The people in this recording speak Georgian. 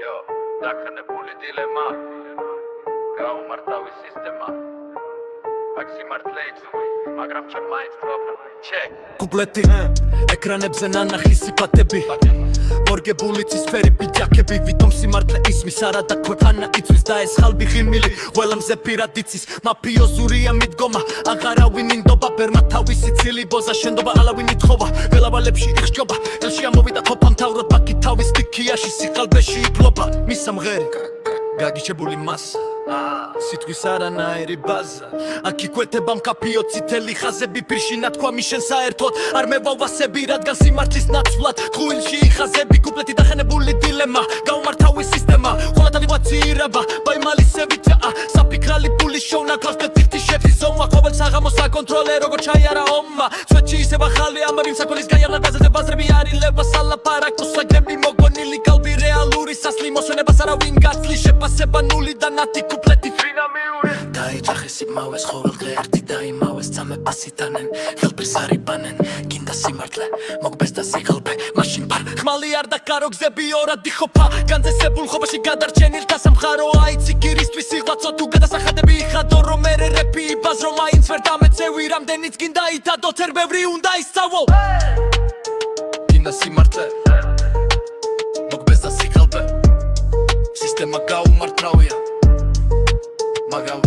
დაქნებული დილემა გაუმართავი სისტემა აქ სიმართლე იწვი მაგრამ ჩემ მაინც პრობლემა კუპლეტი ეკრანებზე ნანახი სიფათები მორგებული ცისფერი ბიჭაკები ვითომ სიმართლე ისმის არა და ქვეყანა იწვის და ეს ხალბი ღიმილი ყველამზე პირად იცის მაფიოზურია მიდგომა აღარავინ ინდობა ბერმა თავისი ცილი ბოზა შენდობა ალავინ ითხოვა ველავალებში იხსჯობა ელში ამოვიდა თოფამთავროდ ბაკი თავის დიქიაში სიყალბეში იფლობა მის სამღერი გაგიჩებული მასა სიტყვის არანაირი ბაზა აქ იკვეთება მკაფიო წითელი ხაზები პირში ნათქვამი შენ საერთოდ არ მევავასები რადგან სიმართლის ნაცვლად ტყუილში იხაზები კუპლეტი დახანებული დილემა გაუმართავი სისტემა ხოლად ავიღაცირება ბაიმალისევიცა საფიქრალი პული შოვნა კლასტეტი შეფი ზომა ყოველ საღამოს საკონტროლე როგორ ჩაიარა ომმა სვეტში ისევ ახალი ამები მსაკვლის გაიარლა გაზაზე ბაზრები არილება სალაპარაკო საგრები მოგონილი კალბი რეალური სასლი მოსვენებას არავინ გაცლი შეფასება ნული და ნათი კუპლეტი დაიჭახეს იმავეს ყოველდღე ერთი და იმავეს წამებას იტანენ ხელფერს არიბანენ გინდა სიმართლე მოგბეს და სიღალბე მაშინ პარ ხმალი არ დაკარო გზები ორად იყოფა განძესებულ ხობაში გადარჩენილთა სამხარო აიცი გირისთვის იღვაწო თუ გადასახადები იხადო რომ მერე რეპი იბაზრო მაინც ვერ დამეწევი რამდენიც გინდა ითადო თერ ბევრი უნდა ისწავლო გინდა სიმართლე მოგბეს და სიღალბე სისტემა გაუმართავია მაგრამ